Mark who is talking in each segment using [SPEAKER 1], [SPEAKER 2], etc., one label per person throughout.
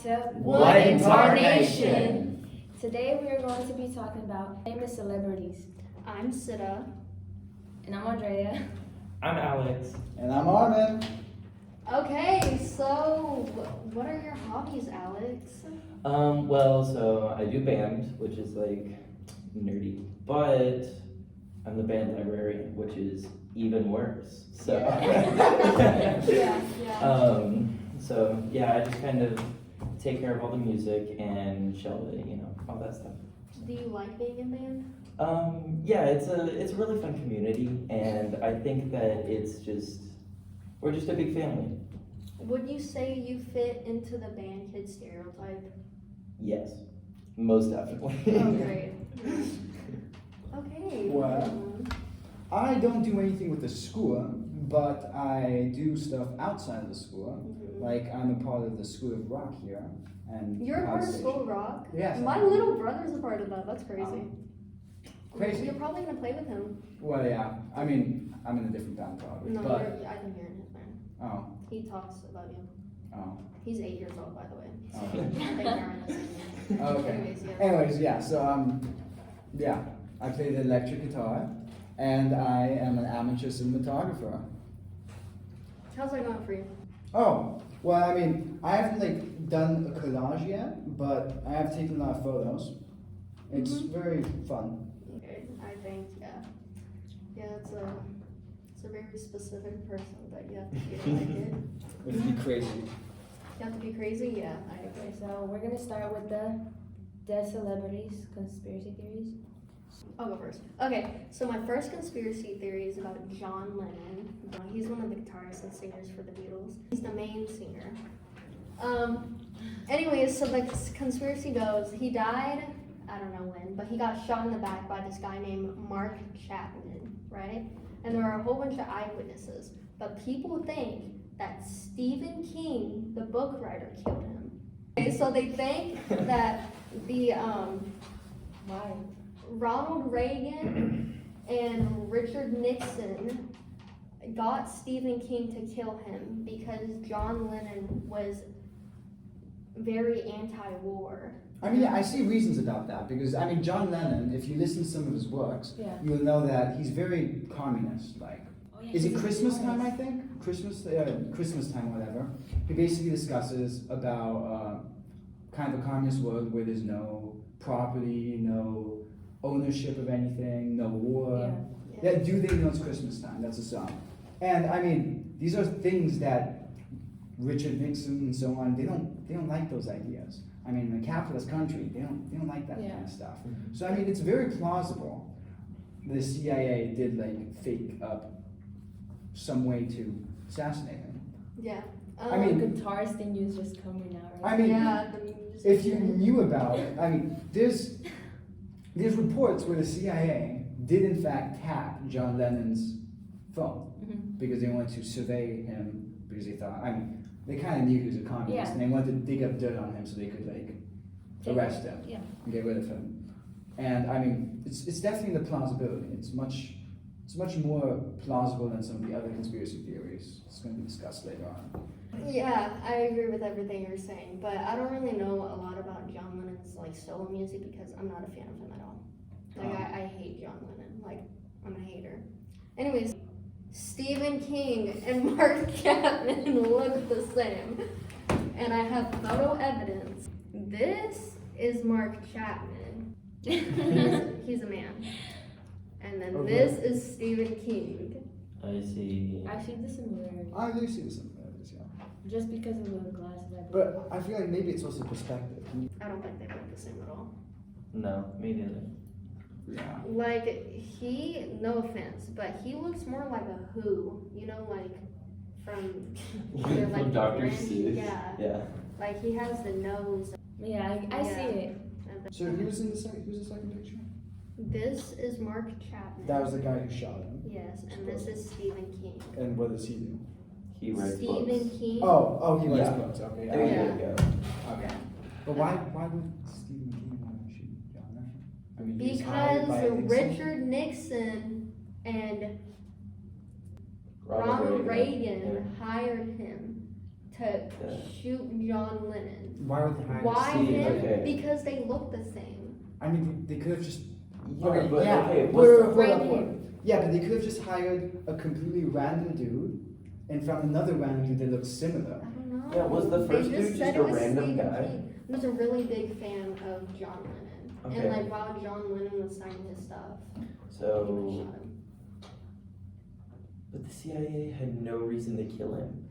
[SPEAKER 1] to
[SPEAKER 2] What in Tarnation?
[SPEAKER 1] Today we are going to be talking about famous celebrities.
[SPEAKER 3] I'm Sita.
[SPEAKER 1] And I'm Andrea.
[SPEAKER 2] I'm Alex.
[SPEAKER 4] And I'm Armin.
[SPEAKER 3] Okay, so what are your hobbies, Alex?
[SPEAKER 2] So I do band, which is like nerdy, but I'm the band librarian, which is even worse. So I just kind of take care of all the music and shelve it, all that stuff.
[SPEAKER 3] Do you like being in band?
[SPEAKER 2] It's a really fun community, and I think that we're just a big family.
[SPEAKER 3] Would you say you fit into the band kid stereotype?
[SPEAKER 2] Yes, most definitely.
[SPEAKER 3] Oh, great. Okay.
[SPEAKER 4] Well, I don't do anything with the school, but I do stuff outside of the school.
[SPEAKER 3] Mm-hmm.
[SPEAKER 4] Like I'm a part of the School of Rock here, and
[SPEAKER 3] You're a part of School of Rock?
[SPEAKER 4] Yes.
[SPEAKER 3] My little brother's a part of that. That's crazy.
[SPEAKER 4] Crazy.
[SPEAKER 3] You're probably gonna play with him.
[SPEAKER 4] Well, yeah. I mean, I'm in a different band probably.
[SPEAKER 3] No,
[SPEAKER 4] but
[SPEAKER 3] I think you're in his band.
[SPEAKER 4] oh,
[SPEAKER 3] He talks about you.
[SPEAKER 4] oh.
[SPEAKER 3] He's 8 years old, by the way. So
[SPEAKER 4] Oh.
[SPEAKER 3] I think you're in the same band.
[SPEAKER 4] Oh, okay. Anyways, yeah. So I play the electric guitar, and I am an amateur cinematographer.
[SPEAKER 3] How's that going for you?
[SPEAKER 4] Oh, well, I mean, I haven't done a collage yet, but I have taken a lot of photos. It's very fun.
[SPEAKER 3] Okay, I think, it's a very specific person that you have to be like it.
[SPEAKER 4] It would be crazy.
[SPEAKER 3] You have to be crazy, yeah, I agree.
[SPEAKER 1] Okay, so we're gonna start with the dead celebrities, conspiracy theories.
[SPEAKER 3] I'll go first. Okay, so my first conspiracy theory is about John Lennon. He's one of the guitarists and singers for the Beatles. He's the main singer. Anyways, so the conspiracy goes, he died, I don't know when, but he got shot in the back by this guy named Mark Chapman, right? And there are a whole bunch of eyewitnesses. But people think that Stephen King, the book writer, killed him. Okay, so they think that the
[SPEAKER 1] Why?
[SPEAKER 3] Ronald Reagan and Richard Nixon got Stephen King to kill him because John Lennon was very anti-war.
[SPEAKER 4] I mean, I see reasons about that because, I mean, John Lennon, if you listen to some of his works,
[SPEAKER 1] Yeah.
[SPEAKER 4] you'll know that he's very communist-like.
[SPEAKER 1] Oh, yeah,
[SPEAKER 4] Is it
[SPEAKER 1] he's a
[SPEAKER 4] Christmas
[SPEAKER 1] communist.
[SPEAKER 4] time, I think? Christmas time, whatever. He basically discusses about kind of a communist world where there's no property, no ownership of anything, no war.
[SPEAKER 1] Yeah.
[SPEAKER 4] Yeah, do they know it's Christmas time? That's a song. And I mean, these are things that Richard Nixon and so on, they don't like those ideas. I mean, in a capitalist country, they don't like that kind of stuff. So I mean, it's very plausible the CIA did fake up some way to assassinate him.
[SPEAKER 3] Yeah.
[SPEAKER 4] I mean,
[SPEAKER 1] the guitarist thing is just coming out, right?
[SPEAKER 4] I mean,
[SPEAKER 3] yeah,
[SPEAKER 4] if you knew about it, I mean, there's reports where the CIA did in fact tap John Lennon's phone because they wanted to survey him because they thought, I mean, they kind of knew he was a communist and they wanted to dig up dirt on him so they could arrest him and get rid of him. And I mean, it's definitely the plausibility. It's much more plausible than some of the other conspiracy theories. It's going to be discussed later on.
[SPEAKER 3] Yeah, I agree with everything you're saying, but I don't really know a lot about John Lennon's solo music because I'm not a fan of him at all. I hate John Lennon. I'm a hater. Anyways, Stephen King and Mark Chapman look the same, and I have photo evidence. This is Mark Chapman. He's a man. And then this is Stephen King.
[SPEAKER 2] I see.
[SPEAKER 1] I see the similarity.
[SPEAKER 4] I do see the similarities, yeah.
[SPEAKER 1] Just because of the glasses.
[SPEAKER 4] But I feel like maybe it's also perspective.
[SPEAKER 3] I don't think they look the same at all.
[SPEAKER 2] No, me neither.
[SPEAKER 4] Yeah.
[SPEAKER 3] He, no offense, but he looks more like a Who, from either,
[SPEAKER 2] From Dr.
[SPEAKER 3] Grinch.
[SPEAKER 2] Seuss.
[SPEAKER 3] Yeah. He has the nose.
[SPEAKER 1] Yeah, I see it.
[SPEAKER 4] So who was the second picture?
[SPEAKER 3] This is Mark Chapman.
[SPEAKER 4] That was the guy who shot him.
[SPEAKER 3] Yes, and this is Stephen King.
[SPEAKER 4] And what does he do?
[SPEAKER 2] He writes
[SPEAKER 3] Stephen
[SPEAKER 2] books.
[SPEAKER 3] King.
[SPEAKER 4] Oh, he writes
[SPEAKER 2] Yeah.
[SPEAKER 4] books. Okay.
[SPEAKER 2] There
[SPEAKER 3] Yeah.
[SPEAKER 2] you go.
[SPEAKER 4] Okay. But why would Stephen King want to shoot John Lennon? I mean, he was hired by
[SPEAKER 3] Because
[SPEAKER 4] Nixon.
[SPEAKER 3] Richard Nixon and Ronald Reagan hired him to shoot John Lennon.
[SPEAKER 4] Why would they hire
[SPEAKER 3] Why
[SPEAKER 4] Steve?
[SPEAKER 3] him?
[SPEAKER 2] okay.
[SPEAKER 3] Because they look the same.
[SPEAKER 4] I mean, they could have just.
[SPEAKER 2] Okay, but
[SPEAKER 4] yeah.
[SPEAKER 2] okay,
[SPEAKER 4] Wait,
[SPEAKER 2] what's
[SPEAKER 4] wait,
[SPEAKER 2] the-
[SPEAKER 4] hold
[SPEAKER 1] Right
[SPEAKER 4] up, hold
[SPEAKER 1] here.
[SPEAKER 4] up. Yeah, but they could have just hired a completely random dude and found another random dude that looks similar.
[SPEAKER 3] I don't know.
[SPEAKER 2] Yeah, was the
[SPEAKER 3] They
[SPEAKER 2] first dude
[SPEAKER 3] said
[SPEAKER 2] just
[SPEAKER 3] it
[SPEAKER 2] a
[SPEAKER 3] was
[SPEAKER 2] random
[SPEAKER 3] Stephen
[SPEAKER 2] guy?
[SPEAKER 3] King. I was a really big fan of John Lennon.
[SPEAKER 2] Okay.
[SPEAKER 3] And like while John Lennon was signing his stuff,
[SPEAKER 2] So,
[SPEAKER 3] shot him.
[SPEAKER 2] but the CIA had no reason to kill him.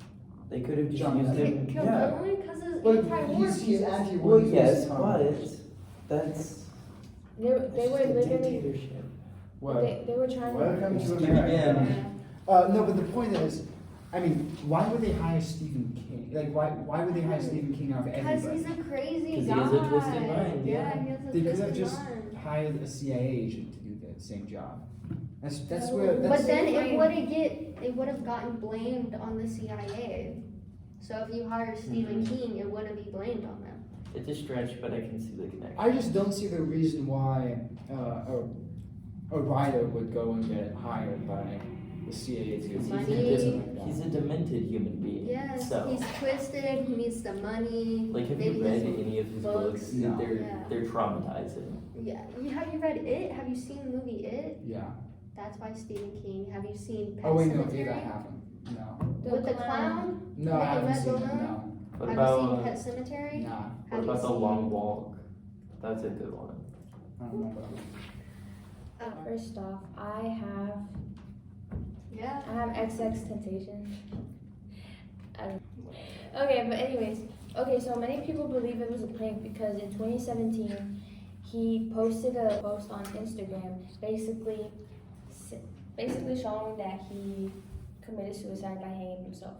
[SPEAKER 2] They could have just
[SPEAKER 4] John
[SPEAKER 2] used
[SPEAKER 4] Lennon.
[SPEAKER 2] him.
[SPEAKER 3] Killed
[SPEAKER 2] Yeah.
[SPEAKER 3] Lennon because his
[SPEAKER 4] But
[SPEAKER 3] anti-war
[SPEAKER 4] he's
[SPEAKER 3] views.
[SPEAKER 4] anti-war.
[SPEAKER 2] Well,
[SPEAKER 4] views
[SPEAKER 2] yes,
[SPEAKER 4] on-
[SPEAKER 2] but that's
[SPEAKER 1] They
[SPEAKER 2] that's
[SPEAKER 1] were
[SPEAKER 2] just a
[SPEAKER 1] literally,
[SPEAKER 2] dictatorship.
[SPEAKER 4] What?
[SPEAKER 1] they were trying
[SPEAKER 4] Welcome
[SPEAKER 1] to.
[SPEAKER 4] to
[SPEAKER 2] Yeah.
[SPEAKER 4] America. No, but the point is, I mean, why would they hire Stephen King? Like, why would they hire Stephen King out of
[SPEAKER 3] Because
[SPEAKER 4] everybody?
[SPEAKER 3] he's a crazy
[SPEAKER 2] 'Cause he
[SPEAKER 3] guy.
[SPEAKER 2] has a twisted mind, yeah.
[SPEAKER 3] he has a
[SPEAKER 4] They could have
[SPEAKER 3] twisted
[SPEAKER 4] just
[SPEAKER 3] mind.
[SPEAKER 4] hired a CIA agent to do the same job. That's
[SPEAKER 1] No.
[SPEAKER 4] where.
[SPEAKER 3] But
[SPEAKER 4] That's,
[SPEAKER 3] then
[SPEAKER 1] Right.
[SPEAKER 3] it would have gotten blamed on the CIA. So if you hire Stephen King, it wouldn't be blamed on them.
[SPEAKER 2] It's a stretch, but I can see the connection.
[SPEAKER 4] I just don't see the reason why a writer would go and get hired by the CIA to do
[SPEAKER 2] He's
[SPEAKER 3] Money.
[SPEAKER 4] something like that.
[SPEAKER 2] He's a demented human being.
[SPEAKER 3] Yes,
[SPEAKER 2] So,
[SPEAKER 3] he's twisted. He needs the money.
[SPEAKER 2] like, have
[SPEAKER 3] maybe
[SPEAKER 2] you read
[SPEAKER 3] his
[SPEAKER 2] any of his
[SPEAKER 3] books.
[SPEAKER 2] books?
[SPEAKER 4] No.
[SPEAKER 3] Yeah.
[SPEAKER 2] They're traumatizing.
[SPEAKER 3] Yeah. Have you read It? Have you seen the movie It?
[SPEAKER 4] Yeah.
[SPEAKER 3] That's by Stephen King. Have you seen Pet
[SPEAKER 4] Oh wait, no,
[SPEAKER 3] Sematary?
[SPEAKER 4] I haven't. No.
[SPEAKER 3] With the clown?
[SPEAKER 4] No, I
[SPEAKER 3] With the
[SPEAKER 4] haven't
[SPEAKER 3] red
[SPEAKER 4] seen it.
[SPEAKER 3] balloon?
[SPEAKER 4] No.
[SPEAKER 2] What
[SPEAKER 3] Have
[SPEAKER 2] about
[SPEAKER 3] you seen Pet Cemetery?
[SPEAKER 4] Nah.
[SPEAKER 2] what
[SPEAKER 3] Have you
[SPEAKER 2] about the
[SPEAKER 3] seen-
[SPEAKER 2] Long Walk? That's a good one.
[SPEAKER 4] I don't remember.
[SPEAKER 1] First off, I
[SPEAKER 3] Yeah.
[SPEAKER 1] have XXXTentacion. Okay, but anyways, so many people believe it was a prank because in 2017 he posted a post on Instagram basically showing that he committed suicide by hanging himself.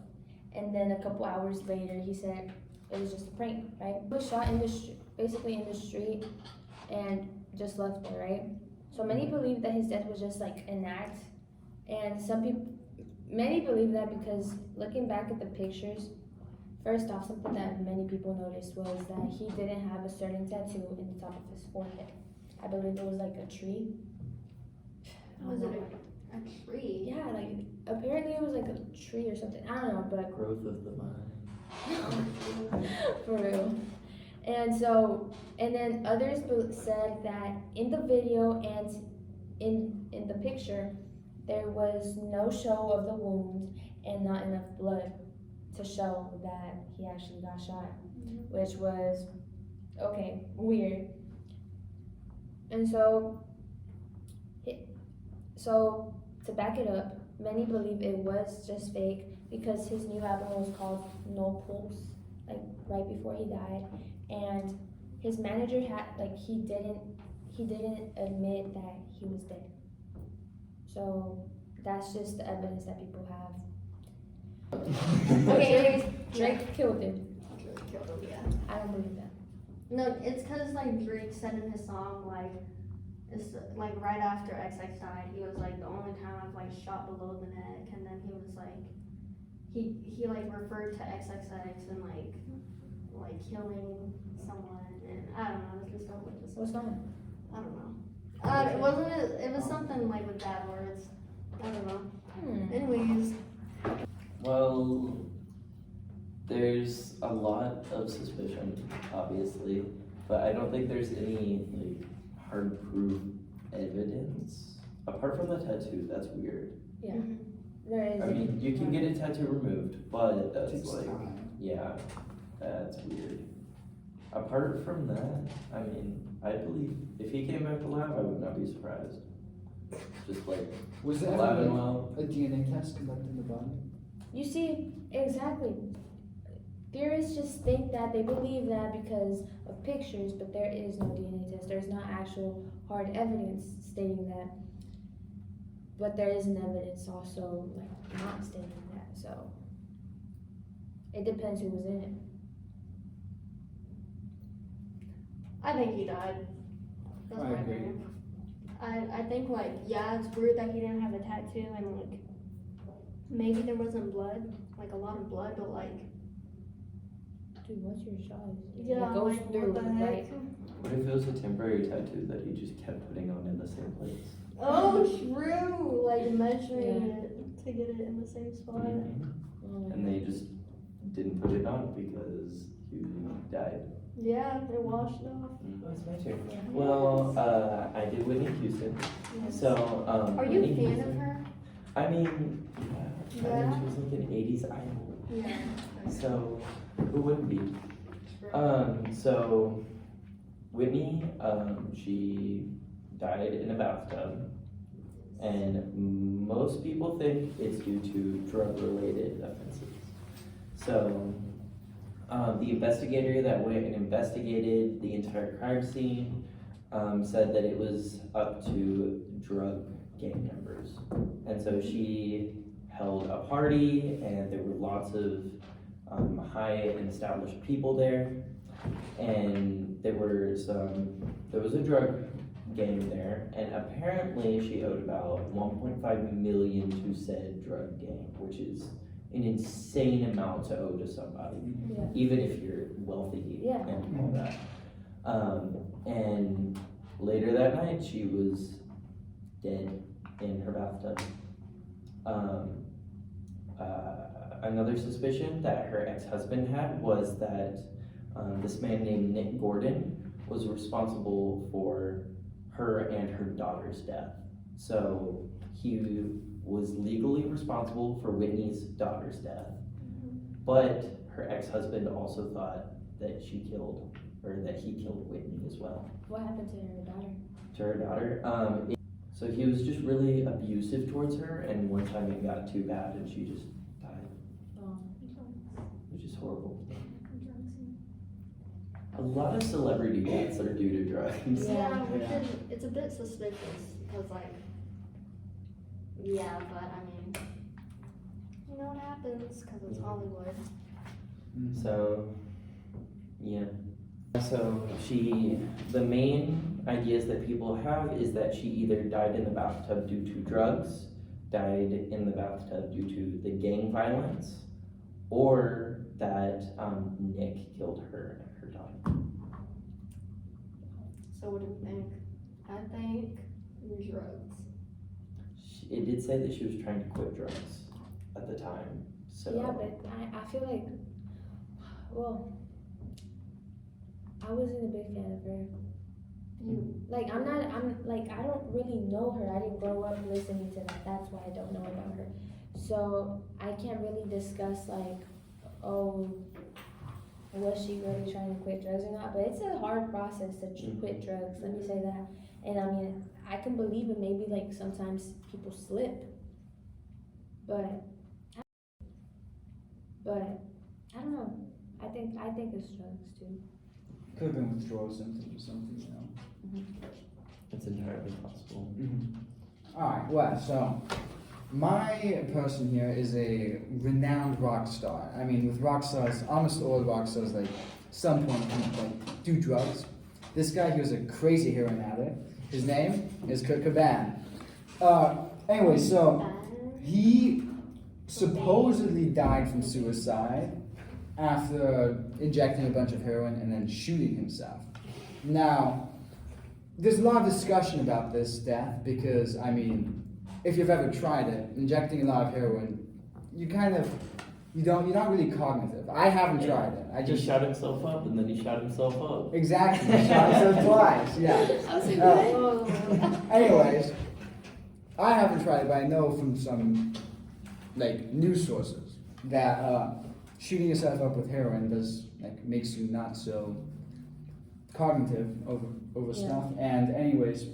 [SPEAKER 1] And then a couple hours later he said it was just a prank, right? He was shot in the basically in the street and just left there, right? So many believe that his death was just like an act, and many believe that because looking back at the pictures, first off, something that many people noticed was that he didn't have a certain tattoo in the top of his forehead. I believe it was like a tree.
[SPEAKER 3] Was it a tree?
[SPEAKER 1] Yeah, like apparently it was like a tree or something. I don't know, but
[SPEAKER 2] Growth of the mind.
[SPEAKER 1] for real. And then others said that in the video and in the picture, there was no show of the wound and not enough blood to show that he actually got shot, which was, okay, weird. And so to back it up, many believe it was just fake because his new album was called No Pulse, like right before he died, and his manager he didn't admit that he was dead. So that's just the evidence that people have. Okay, anyways, Drake killed him.
[SPEAKER 3] Drake killed him, yeah.
[SPEAKER 1] I don't believe that.
[SPEAKER 3] No, it's because like Drake said in his song, like, it's like right after XX died, he was like, the only time I've like shot below the neck, and then he was like, he like referred to XXX and like killing someone, and I don't know, it's just all like this.
[SPEAKER 1] What's wrong?
[SPEAKER 3] I don't know. It was something like with bad words. I don't know. Anyways,
[SPEAKER 2] Well, there's a lot of suspicion, obviously, but I don't think there's any like hard proof evidence apart from the tattoo. That's weird.
[SPEAKER 1] Yeah, there is.
[SPEAKER 2] I mean, you can get a tattoo removed, but that's
[SPEAKER 4] Takes
[SPEAKER 2] like,
[SPEAKER 4] time.
[SPEAKER 2] yeah, that's weird. Apart from that, I mean, I believe if he came back alive, I would not be surprised. Just like
[SPEAKER 4] Was there
[SPEAKER 2] alive and
[SPEAKER 4] ever
[SPEAKER 2] well.
[SPEAKER 4] a DNA test conducted in the body?
[SPEAKER 1] You see, exactly. Theorists just think that they believe that because of pictures, but there is no DNA test. There's not actual hard evidence stating that. But there is an evidence also like not stating that. So it depends who was in it.
[SPEAKER 3] I think he died. That's
[SPEAKER 4] I
[SPEAKER 3] my
[SPEAKER 4] agree.
[SPEAKER 3] opinion. I think like, yeah, it's weird that he didn't have a tattoo and like maybe there wasn't blood, like a lot of blood, but like
[SPEAKER 1] Dude, what's your shot?
[SPEAKER 3] yeah,
[SPEAKER 1] It goes
[SPEAKER 3] like
[SPEAKER 1] through,
[SPEAKER 3] what the heck?
[SPEAKER 1] right?
[SPEAKER 2] What if it was a temporary tattoo that he just kept putting on in the same place?
[SPEAKER 3] Oh, true. Like measuring it to get it in the same spot.
[SPEAKER 2] Mhm.
[SPEAKER 1] Oh,
[SPEAKER 2] And they just didn't put it on because he died.
[SPEAKER 3] Yeah, it washed off.
[SPEAKER 2] That's my turn. Well, I did Whitney Houston.
[SPEAKER 3] Yes.
[SPEAKER 2] So,
[SPEAKER 3] Are you a
[SPEAKER 2] Whitney
[SPEAKER 3] fan
[SPEAKER 2] Houston-
[SPEAKER 3] of her?
[SPEAKER 2] I mean, yeah. I
[SPEAKER 3] Yeah.
[SPEAKER 2] mean, she was like an 80s idol.
[SPEAKER 3] Yeah.
[SPEAKER 2] So, who wouldn't be? So, Whitney, she died in a bathtub. And most people think it's due to drug-related offenses. So, the investigator that went and investigated the entire crime scene said that it was up to drug gang members. And so she held a party, and there were lots of high and established people there. And there was a drug gang there, and apparently she owed about 1.5 million to said drug gang, which is an insane amount to owe to somebody,
[SPEAKER 1] Yeah.
[SPEAKER 2] even if you're wealthy
[SPEAKER 1] Yeah.
[SPEAKER 2] and all that. And later that night, she was dead in her bathtub. Another suspicion that her ex-husband had was that this man named Nick Gordon was responsible for her and her daughter's death. So he was legally responsible for Whitney's daughter's death, but her ex-husband also thought that he killed Whitney as well.
[SPEAKER 1] What happened to her daughter?
[SPEAKER 2] To her daughter, so he was just really abusive towards her, and one time it got too bad and she just died,
[SPEAKER 1] Oh.
[SPEAKER 2] which is horrible. A lot of celebrity deaths are due to drugs.
[SPEAKER 3] Yeah,
[SPEAKER 4] Yeah.
[SPEAKER 3] it's a bit suspicious because, like, yeah, but I mean, you know what happens because it's Hollywood.
[SPEAKER 2] So, yeah. So the main ideas that people have is that she either died in the bathtub due to drugs, died in the bathtub due to the gang violence, or that Nick killed her and her daughter.
[SPEAKER 3] So what do you think? I think drugs.
[SPEAKER 2] It did say that she was trying to quit drugs at the time. So
[SPEAKER 1] Yeah, but I feel like, well, I wasn't a big fan of her. Like, I don't really know her. I didn't grow up listening to that. That's why I don't know about her. So I can't really discuss, like, oh, was she really trying to quit drugs or not? But it's a hard process to quit drugs, let me say that. And I mean, I can believe it, maybe, like, sometimes people slip. But I don't know. I think it's drugs too.
[SPEAKER 4] Could have been withdrawal symptoms or something, you know.
[SPEAKER 2] it's entirely possible.
[SPEAKER 4] Alright, well, so my person here is a renowned rock star. I mean, with rock stars, almost all rock stars, like, some point, like, do drugs. This guy, he was a crazy heroin addict. His name is Cobain. Anyway, so he supposedly died from suicide after injecting a bunch of heroin and then shooting himself. Now, there's a lot of discussion about this death because, I mean, if you've ever tried it, injecting a lot of heroin, you're not really cognitive. I haven't tried it. I
[SPEAKER 2] He
[SPEAKER 4] just
[SPEAKER 2] shot himself up and then he shot himself up.
[SPEAKER 4] exactly shot myself twice. Yeah. Anyways, I haven't tried it, but I know from some like news sources that shooting yourself up with heroin makes you not so cognitive over stuff. And anyways,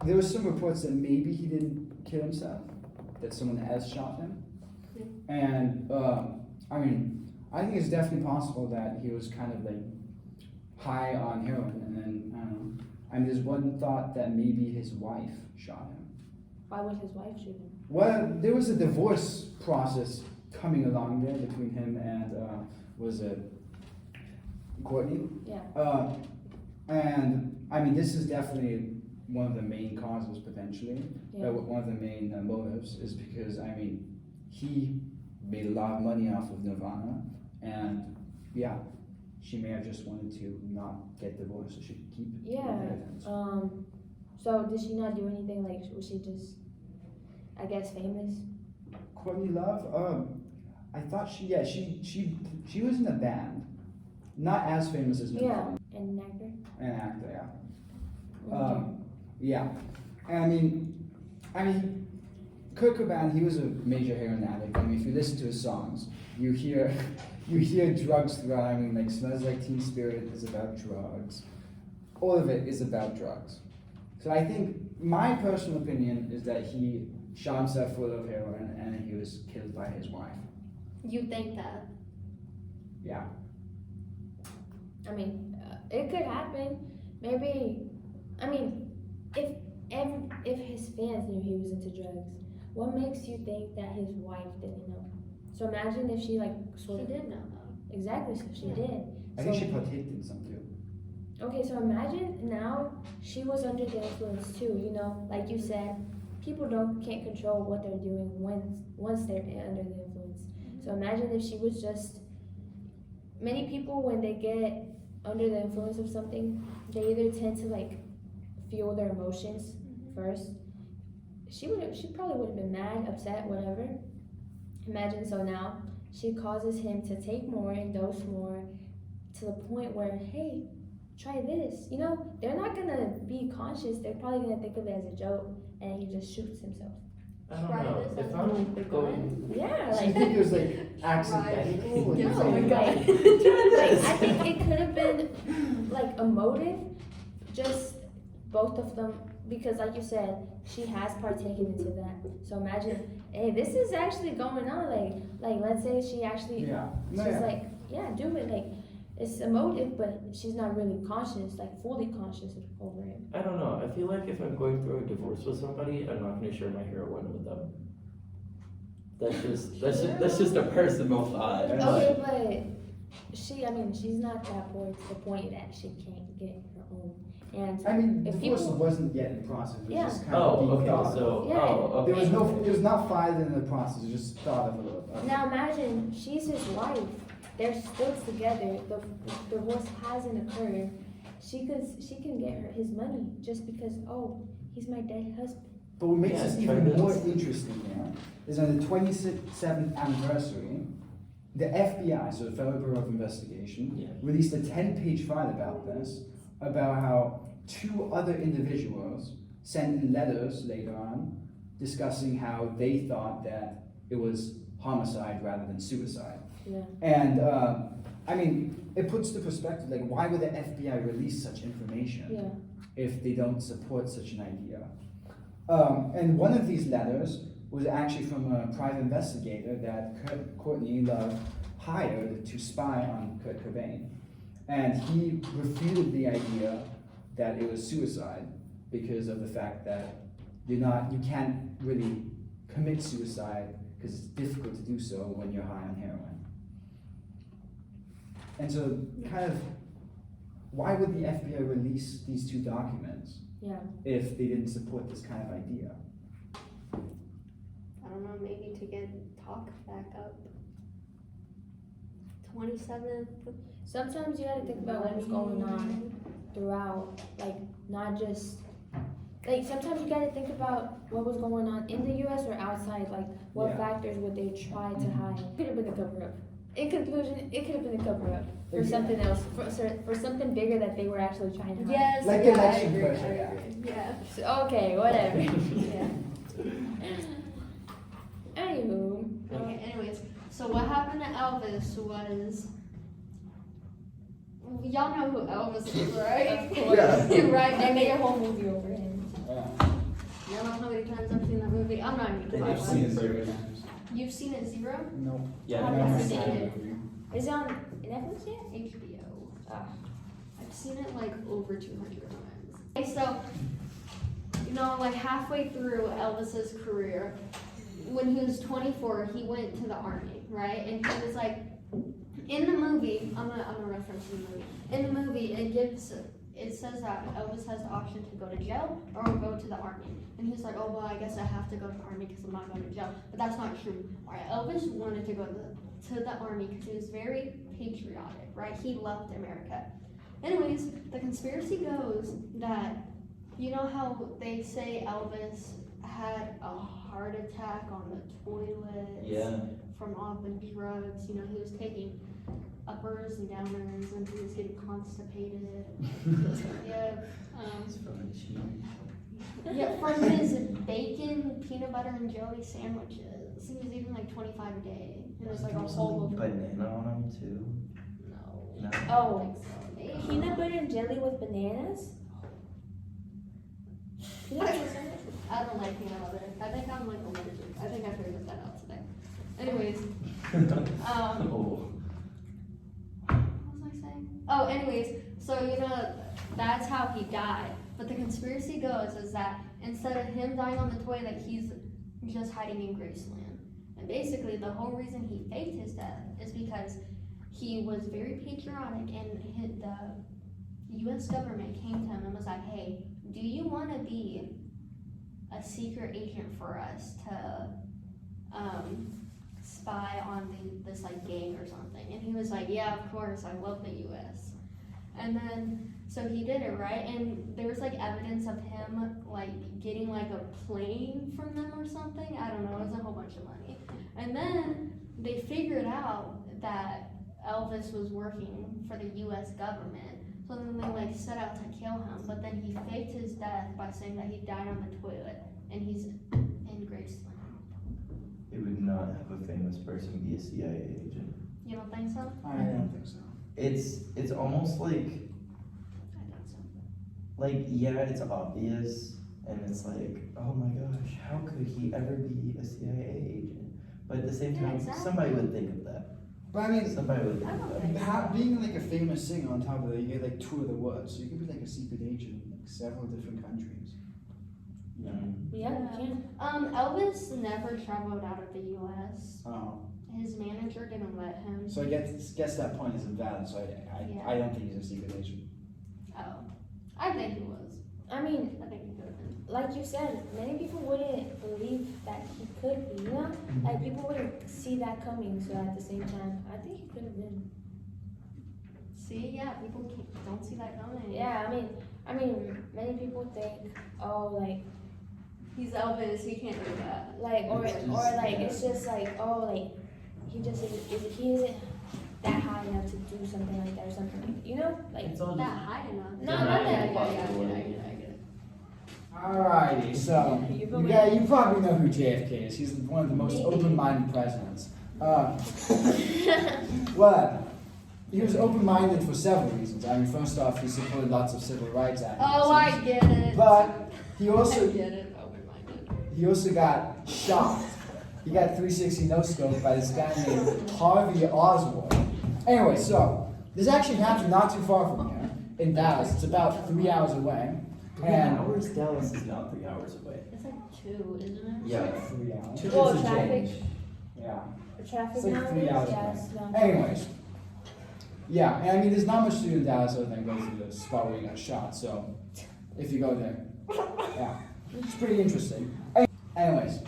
[SPEAKER 4] there was some reports that maybe he didn't kill himself, that someone else shot him. And I mean, I think it's definitely possible that he was kind of like high on heroin, and then I don't know. I mean, there's one thought that maybe his wife shot him.
[SPEAKER 1] Why would his wife shoot him?
[SPEAKER 4] Well, there was a divorce process coming along there between him and was it Courtney?
[SPEAKER 1] Yeah.
[SPEAKER 4] And I mean, this is definitely one of the main causes potentially.
[SPEAKER 1] Yeah.
[SPEAKER 4] One of the main motives is because I mean, he made a lot of money off of Nirvana, and yeah, she may have just wanted to not get divorced so she could keep
[SPEAKER 1] Yeah.
[SPEAKER 4] the inheritance.
[SPEAKER 1] So did she not do anything? Like, was she just, I guess, famous?
[SPEAKER 4] Courtney Love, I thought she was in a band, not as famous as
[SPEAKER 1] Yeah, and an actor.
[SPEAKER 4] an actor, yeah. Yeah, and I mean, Kurt Cobain, he was a major heroin addict. I mean, if you listen to his songs, you hear drugs throughout. I mean, like Smells Like Teen Spirit is about drugs. All of it is about drugs. So I think my personal opinion is that he shot himself full of heroin and he was killed by his wife.
[SPEAKER 3] You think that?
[SPEAKER 4] Yeah.
[SPEAKER 1] I mean, it could happen. Maybe, I mean, if his fans knew he was into drugs, what makes you think that his wife didn't know? So imagine if she like sort
[SPEAKER 3] She
[SPEAKER 1] of
[SPEAKER 3] did know though.
[SPEAKER 1] exactly. So she did.
[SPEAKER 4] I think she partaked in some too.
[SPEAKER 1] Okay, so imagine now she was under the influence too. You know, like you said, people can't control what they're doing once they're under the influence. So imagine if she was just. Many people when they get under the influence of something, they either tend to like feel their emotions first. She probably would have been mad, upset, whatever. Imagine so now she causes him to take more and dose more to the point where, hey, try this. You know, they're not gonna be conscious. They're probably gonna think of it as a joke, and he just shoots himself.
[SPEAKER 2] I don't
[SPEAKER 3] Try
[SPEAKER 2] know.
[SPEAKER 3] this
[SPEAKER 2] If
[SPEAKER 3] as
[SPEAKER 2] I'm
[SPEAKER 3] like the
[SPEAKER 2] going,
[SPEAKER 1] Yeah,
[SPEAKER 4] So you
[SPEAKER 1] like.
[SPEAKER 4] think it was like accidental? or
[SPEAKER 3] Right.
[SPEAKER 4] you
[SPEAKER 3] No,
[SPEAKER 4] think-
[SPEAKER 1] Like, I think it could have been like a motive, just both of them, because like you said, she has partaken into that. So imagine, hey, this is actually going on. Like let's say she actually,
[SPEAKER 4] Yeah.
[SPEAKER 1] she's
[SPEAKER 4] No, yeah.
[SPEAKER 1] like, yeah, do it. Like it's a motive, but she's not really conscious, like fully conscious over it.
[SPEAKER 2] I don't know. I feel like if I'm going through a divorce with somebody, I'm not going to share my heroin with them. That's just a personal thought.
[SPEAKER 4] That's-
[SPEAKER 1] Okay, but she's not that poor to the point that she can't get her own. And
[SPEAKER 4] I mean,
[SPEAKER 1] if
[SPEAKER 4] divorce
[SPEAKER 1] people-
[SPEAKER 4] wasn't yet in process. It was
[SPEAKER 1] Yeah.
[SPEAKER 4] just kind of
[SPEAKER 2] Oh,
[SPEAKER 4] being
[SPEAKER 2] okay.
[SPEAKER 4] thought.
[SPEAKER 2] So,
[SPEAKER 1] Yeah.
[SPEAKER 2] oh,
[SPEAKER 4] There
[SPEAKER 2] okay.
[SPEAKER 4] was it was not filed in the process. It was just thought of a little.
[SPEAKER 1] Now imagine she's his wife. They're still together. The divorce hasn't occurred. She can get his money just because he's my dead husband.
[SPEAKER 4] But what makes
[SPEAKER 2] Yeah,
[SPEAKER 4] this
[SPEAKER 2] try
[SPEAKER 4] even
[SPEAKER 2] this.
[SPEAKER 4] more interesting here is on the 27th anniversary, the FBI, so the Federal Bureau of Investigation,
[SPEAKER 2] Yeah.
[SPEAKER 4] released a 10-page file about this, about how two other individuals sent in letters later on discussing how they thought that it was homicide rather than suicide.
[SPEAKER 1] Yeah.
[SPEAKER 4] And I mean, it puts the perspective, like, why would the FBI release such information
[SPEAKER 1] Yeah.
[SPEAKER 4] if they don't support such an idea? And one of these letters was actually from a private investigator that Courtney Love hired to spy on Kurt Cobain. And he refuted the idea that it was suicide because of the fact that you can't really commit suicide because it's difficult to do so when you're high on heroin. And so kind of, why would the FBI release these two documents
[SPEAKER 1] Yeah.
[SPEAKER 4] if they didn't support this kind of idea?
[SPEAKER 3] I don't know, maybe to get talk back up. 27th.
[SPEAKER 1] Sometimes you gotta think about what was going on throughout, like not just like sometimes you gotta think about what was going on in the U.S. or outside. Like what
[SPEAKER 4] Yeah.
[SPEAKER 1] factors would they try to hide? Could have been a cover up. In conclusion, it could have been a cover up for
[SPEAKER 4] Yeah.
[SPEAKER 1] something else, for something bigger that they were actually trying to hide.
[SPEAKER 3] Yes,
[SPEAKER 4] Like
[SPEAKER 3] yeah,
[SPEAKER 4] election
[SPEAKER 3] I agree,
[SPEAKER 4] pressure, yeah.
[SPEAKER 3] I agree. Yeah.
[SPEAKER 1] So, okay, whatever.
[SPEAKER 3] Yeah.
[SPEAKER 1] Anywho,
[SPEAKER 3] Okay, anyways, so what happened to Elvis was, y'all know who Elvis is, right?
[SPEAKER 1] of course,
[SPEAKER 4] Yeah.
[SPEAKER 3] Right,
[SPEAKER 1] they made a whole movie over him.
[SPEAKER 3] Y'all know how many times I've seen that movie? I'm not even
[SPEAKER 2] I've
[SPEAKER 3] talking
[SPEAKER 2] seen
[SPEAKER 3] about
[SPEAKER 2] it
[SPEAKER 3] it.
[SPEAKER 2] 0 times.
[SPEAKER 3] You've seen it 0?
[SPEAKER 4] No.
[SPEAKER 2] Yeah,
[SPEAKER 1] I've
[SPEAKER 2] I've
[SPEAKER 1] never
[SPEAKER 2] seen
[SPEAKER 1] seen
[SPEAKER 2] it.
[SPEAKER 1] Is it on Netflix yet?
[SPEAKER 3] HBO.
[SPEAKER 1] Ah.
[SPEAKER 3] I've seen it like over 200 times. Okay, so, like halfway through Elvis's career, when he was 24, he went to the army, right? And he was like, in the movie, I'm gonna reference the movie. In the movie, it says that Elvis has the option to go to jail or go to the army. And he's like, oh, well, I guess I have to go to the army because I'm not going to jail. But that's not true. All right, Elvis wanted to go to the army because he was very patriotic, right? He loved America. Anyways, the conspiracy goes that, you know how they say Elvis had a heart heart attack on the toilet.
[SPEAKER 2] Yeah.
[SPEAKER 3] From all the drugs. You know, he was taking uppers and downers, and he was getting constipated. Yeah.
[SPEAKER 2] It's from the cheese.
[SPEAKER 3] Yeah, from his bacon, peanut butter, and jelly sandwiches. He was eating like 25 a day. It was like a whole of
[SPEAKER 2] banana on them too.
[SPEAKER 3] No.
[SPEAKER 2] No.
[SPEAKER 1] Oh,
[SPEAKER 3] Maybe.
[SPEAKER 1] peanut butter and jelly with bananas? Peanut butter sandwich?
[SPEAKER 3] I don't like peanut butter. I think I'm like allergic. I think I figured that out today. Anyways,
[SPEAKER 2] Oh.
[SPEAKER 3] what was I saying? Oh, anyways, so you know, that's how he died. But the conspiracy goes is that instead of him dying on the toilet, he's just hiding in Graceland. And basically, the whole reason he faked his death is because he was very patriotic, and the U.S. government came to him and was like, "Hey, do you want to be a secret agent for us to spy on this like gang or something?" And he was like, "Yeah, of course, I love the U.S." And then so he did it, right? And there was like evidence of him like getting like a plane from them or something. I don't know. It was a whole bunch of money. And then they figured out that Elvis was working for the U.S. government. So then they like set out to kill him. But then he faked his death by saying that he died on the toilet, and he's in Graceland.
[SPEAKER 2] It would not have a famous person be a CIA agent.
[SPEAKER 3] You don't think so?
[SPEAKER 4] I don't think so.
[SPEAKER 2] It's almost like
[SPEAKER 3] I think so.
[SPEAKER 2] yeah, it's obvious, and it's like, oh my gosh, how could he ever be a CIA agent? But at the same
[SPEAKER 3] Yeah,
[SPEAKER 2] time,
[SPEAKER 3] exactly.
[SPEAKER 2] somebody would think of that.
[SPEAKER 4] But I mean,
[SPEAKER 2] Somebody would think
[SPEAKER 3] I
[SPEAKER 2] of
[SPEAKER 3] don't
[SPEAKER 2] that.
[SPEAKER 3] think
[SPEAKER 4] being like a famous singer on top of that, you get like tour the world, so you could be like a secret agent in like several different countries.
[SPEAKER 1] Yeah, you can.
[SPEAKER 3] Elvis never traveled out of the U.S.
[SPEAKER 4] Oh,
[SPEAKER 3] His manager didn't let him.
[SPEAKER 4] so I guess that point is invalid. So I don't think he's a secret agent.
[SPEAKER 3] Oh, I think he was.
[SPEAKER 1] I mean,
[SPEAKER 3] I think he could have been.
[SPEAKER 1] like you said, many people wouldn't believe that he could be, you know? Like, people wouldn't see that coming, so at the same time, I think he could have been.
[SPEAKER 3] See, yeah, people don't see that coming.
[SPEAKER 1] Yeah, I mean, many people think, oh, like,
[SPEAKER 3] He's Elvis, he can't do that.
[SPEAKER 1] or
[SPEAKER 2] It's just-
[SPEAKER 1] like, it's just like, oh, like, he just he isn't that high enough to do something like that or something like, you know? Like,
[SPEAKER 2] It's all
[SPEAKER 3] That high enough.
[SPEAKER 1] No,
[SPEAKER 3] yeah,
[SPEAKER 1] not
[SPEAKER 3] yeah,
[SPEAKER 1] that.
[SPEAKER 3] yeah, yeah, I get it.
[SPEAKER 4] Alrighty, so you probably know who JFK is. He's one of the most open-minded presidents. Well, he was open-minded for several reasons. I mean, first off, he supported lots of civil rights activists.
[SPEAKER 3] Oh, I get it.
[SPEAKER 4] But he
[SPEAKER 3] I
[SPEAKER 4] also
[SPEAKER 3] get it. Open-minded.
[SPEAKER 4] he also got shot. He got 360 no scope by this guy named Harvey Oswald. Anyway, so this actually happened not too far from here in Dallas. It's about 3 hours away. And
[SPEAKER 2] Dallas is not 3 hours away.
[SPEAKER 3] It's like 2, isn't it?
[SPEAKER 2] Yeah.
[SPEAKER 4] 3 hours.
[SPEAKER 2] Two
[SPEAKER 1] Well,
[SPEAKER 2] is a
[SPEAKER 1] traffic.
[SPEAKER 2] change.
[SPEAKER 4] Yeah.
[SPEAKER 1] the traffic
[SPEAKER 4] It's like
[SPEAKER 1] nowadays,
[SPEAKER 4] 3 hours
[SPEAKER 1] yes,
[SPEAKER 4] away.
[SPEAKER 1] no.
[SPEAKER 4] Anyways, yeah, and I mean, there's not much to do in Dallas other than go to the spot where you got shot. So, if you go there, yeah, it's pretty interesting. Anyways,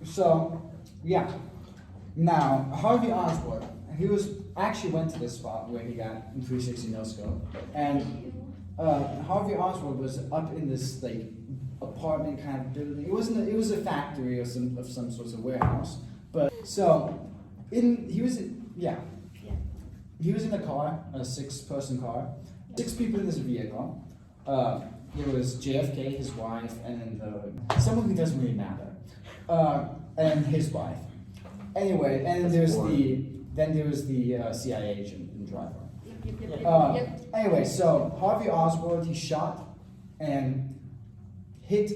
[SPEAKER 4] so yeah, now Harvey Oswald, he actually went to this spot where he got 360 no scope, and Harvey Oswald was up in this like apartment kind of building. It was a factory or some sort of warehouse. But so he was in a car, a 6-person car, 6 people in this vehicle. There was JFK, his wife, and then someone who doesn't really matter, and his wife. Anyway, and then there was the CIA agent and driver.
[SPEAKER 3] Yep.
[SPEAKER 4] Anyway, so Harvey Oswald, he shot and hit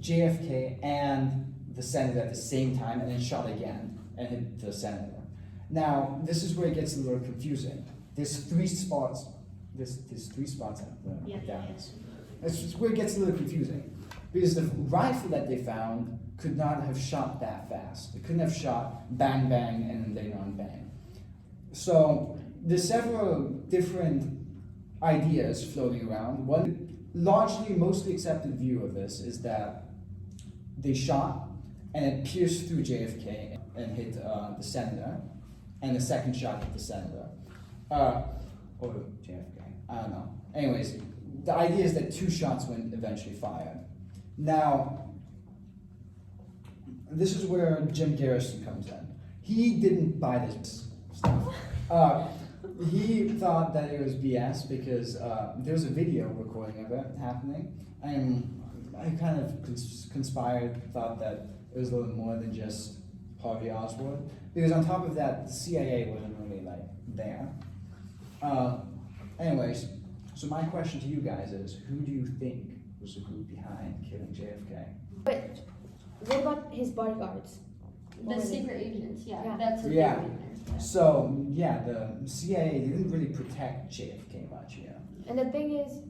[SPEAKER 4] JFK and the senator at the same time, and then shot again and hit the senator. Now, this is where it gets a little confusing. There's 3 spots. There's 3 spots at the Dallas. This is where it gets a little confusing, because the rifle that they found could not have shot that fast. It couldn't have shot bang bang and then later on bang. So there's several different ideas floating around. One mostly accepted view of this is that they shot and it pierced through JFK and hit the senator, and the second shot hit the senator. Or JFK, I don't know. Anyways, the idea is that 2 shots were eventually fired. Now, this is where Jim Garrison comes in. He didn't buy this stuff. He thought that it was BS because there was a video recording of it happening, and I kind of thought that it was a little more than just Harvey Oswald, because on top of that, the CIA wasn't really like there. Anyways, so my question to you guys is, who do you think was the group behind killing JFK?
[SPEAKER 1] But what about his bodyguards?
[SPEAKER 3] The secret agents,
[SPEAKER 1] Yeah.
[SPEAKER 3] that's a
[SPEAKER 4] Yeah.
[SPEAKER 3] big one there.
[SPEAKER 4] So yeah, the CIA didn't really protect JFK much, yeah.
[SPEAKER 1] And the thing is,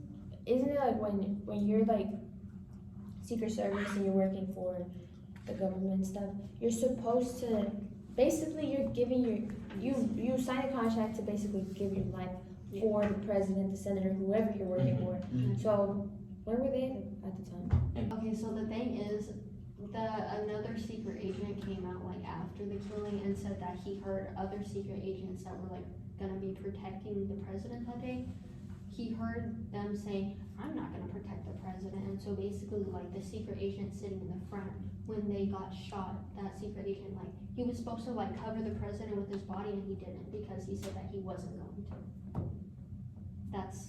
[SPEAKER 1] isn't it like when you're like Secret Service and you're working for the government and stuff, you're supposed to basically you're giving you sign a contract to basically give your life for the president, the senator, whoever you're working for.
[SPEAKER 4] Mhm.
[SPEAKER 1] So where were they at the time?
[SPEAKER 3] Okay, so the thing is, another secret agent came out like after the killing and said that he heard other secret agents that were like gonna be protecting the president that day. He heard them saying, "I'm not gonna protect the president," and so basically like the secret agent sitting in the front, when they got shot, that secret agent like he was supposed to like cover the president with his body and he didn't because he said that he wasn't going to. That's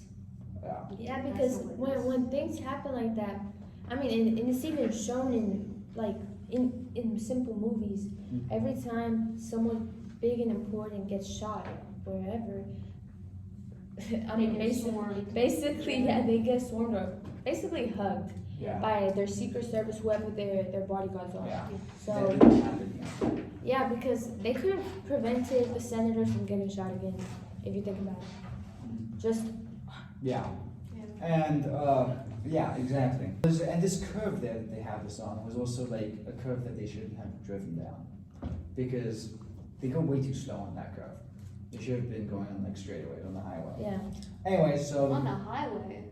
[SPEAKER 1] Yeah, because when things happen like that, I mean, and it's even shown in like in simple movies. Every time someone big and important gets shot wherever, I mean, basically, yeah, they get swarmed or basically hugged
[SPEAKER 4] Yeah.
[SPEAKER 1] by their Secret Service, whoever their bodyguards are.
[SPEAKER 4] Yeah.
[SPEAKER 1] So
[SPEAKER 4] That didn't happen, yeah.
[SPEAKER 1] yeah, because they could have prevented the senators from getting shot again, if you think about it. Just
[SPEAKER 4] Yeah. And yeah, exactly. And this curve there that they have this on was also like a curve that they shouldn't have driven down, because they go way too slow on that curve. They should have been going on like straight away on the highway.
[SPEAKER 1] yeah.
[SPEAKER 4] Anyway, so
[SPEAKER 3] on the highway.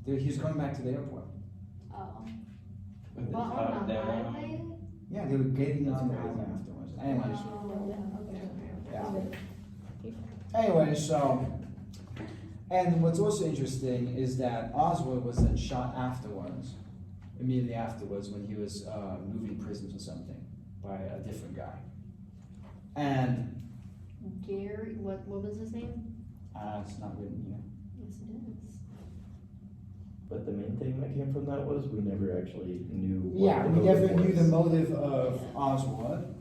[SPEAKER 4] he was going back to the airport.
[SPEAKER 3] Oh.
[SPEAKER 2] With the
[SPEAKER 3] Well,
[SPEAKER 2] top
[SPEAKER 3] on the
[SPEAKER 2] down.
[SPEAKER 3] highway?
[SPEAKER 4] Yeah, they were getting
[SPEAKER 2] That's
[SPEAKER 4] on the
[SPEAKER 2] crazy.
[SPEAKER 4] highway afterwards. Anyways,
[SPEAKER 3] Oh, okay.
[SPEAKER 4] yeah. Anyway, so, and what's also interesting is that Oswald was then shot afterwards, immediately afterwards when he was moving prisons or something by a different guy. And
[SPEAKER 3] Gary, what was his name?
[SPEAKER 4] it's not written here.
[SPEAKER 3] Yes, it is.
[SPEAKER 2] But the main thing that came from that was we never actually knew what
[SPEAKER 4] Yeah,
[SPEAKER 2] the
[SPEAKER 4] we never
[SPEAKER 2] motive
[SPEAKER 4] knew the
[SPEAKER 2] was.
[SPEAKER 4] motive of Oswald.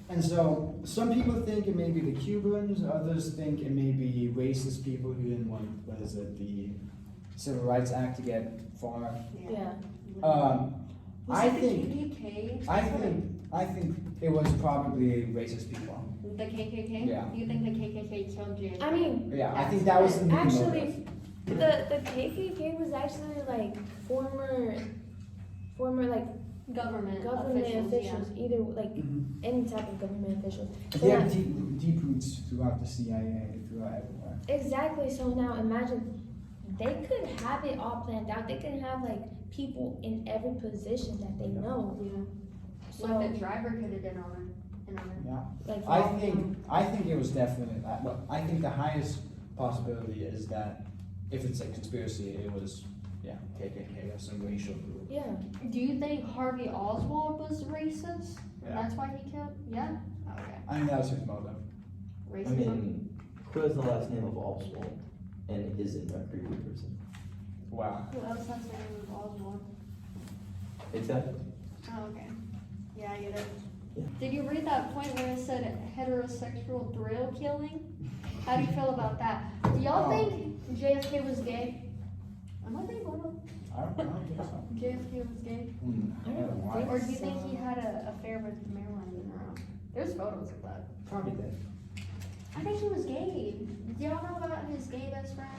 [SPEAKER 4] And so some people think it may be the Cubans, others think it may be racist people who didn't want, the Civil Rights Act to get far.
[SPEAKER 1] Yeah.
[SPEAKER 3] Was
[SPEAKER 4] I
[SPEAKER 3] it the
[SPEAKER 4] think,
[SPEAKER 3] KKK?
[SPEAKER 4] I think it was probably racist people.
[SPEAKER 3] The KKK?
[SPEAKER 4] Yeah.
[SPEAKER 3] You think the KKK killed JFK?
[SPEAKER 1] I mean,
[SPEAKER 4] Yeah, I think that was the main motive.
[SPEAKER 1] actually, the KKK was actually like former like
[SPEAKER 3] government
[SPEAKER 1] government officials,
[SPEAKER 3] yeah.
[SPEAKER 1] either like
[SPEAKER 4] Mhm.
[SPEAKER 1] any type of government officials. So
[SPEAKER 4] They have
[SPEAKER 1] now-
[SPEAKER 4] deep roots throughout the CIA, throughout everywhere.
[SPEAKER 1] exactly. So now imagine they could have it all planned out. They could have like people in every position that they know.
[SPEAKER 3] Yeah.
[SPEAKER 1] So
[SPEAKER 3] Like the driver could have been on it.
[SPEAKER 4] Yeah.
[SPEAKER 1] like
[SPEAKER 4] I think it was definitely, well, I think the highest possibility is that if it's a conspiracy, it was, yeah, KKK or some racial group.
[SPEAKER 1] yeah.
[SPEAKER 3] Do you think Harvey Oswald was racist?
[SPEAKER 4] Yeah.
[SPEAKER 3] That's why he killed? Yeah? Okay.
[SPEAKER 4] I think that was his motive.
[SPEAKER 2] I
[SPEAKER 3] Racism?
[SPEAKER 2] mean, who has the last name of Oswald and isn't a creepy person?
[SPEAKER 4] Wow.
[SPEAKER 3] Who else has the name of Oswald?
[SPEAKER 2] Exactly.
[SPEAKER 3] Oh, okay. Yeah, I get it.
[SPEAKER 2] Yeah.
[SPEAKER 3] Did you read that point where it said heterosexual thrill killing? How do you feel about that? Do y'all
[SPEAKER 4] Oh.
[SPEAKER 3] think JFK was gay? Am I being wrong?
[SPEAKER 4] I don't think so.
[SPEAKER 3] JFK was gay?
[SPEAKER 1] I don't
[SPEAKER 4] Why?
[SPEAKER 1] think
[SPEAKER 3] Or do you think
[SPEAKER 1] So-
[SPEAKER 3] he had an affair with Marilyn Monroe? There's photos of that.
[SPEAKER 4] Probably did.
[SPEAKER 3] I think he was gay. Do y'all know about his gay best friend?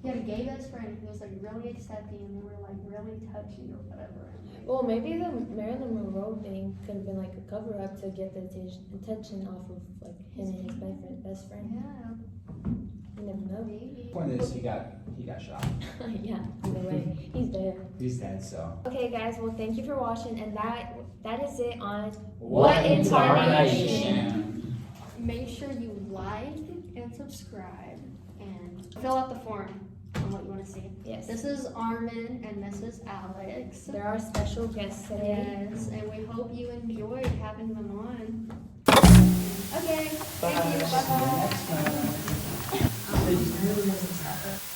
[SPEAKER 3] He had a gay best friend who was like really accepting and they were like really touchy or whatever.
[SPEAKER 1] Well, maybe the Marilyn Monroe thing could have been like a cover up to get the attention off of like him and his best friend.
[SPEAKER 3] Yeah,
[SPEAKER 1] You never know.
[SPEAKER 3] maybe.
[SPEAKER 4] Point is, he got shot.
[SPEAKER 1] Yeah. Either way, he's there.
[SPEAKER 4] He's dead, so.
[SPEAKER 1] Okay, guys. Well, thank you for watching, and that is it on
[SPEAKER 4] What
[SPEAKER 1] in
[SPEAKER 4] Tarnation?
[SPEAKER 3] Make sure you like and subscribe and fill out the form. on what you want to see.
[SPEAKER 1] Yes.
[SPEAKER 3] This is Armin and this is Alex.
[SPEAKER 1] There are special guests today.
[SPEAKER 3] Yes, and we hope you enjoyed having them on. Okay, thank you.
[SPEAKER 4] See you
[SPEAKER 3] Bye-bye.
[SPEAKER 4] next time.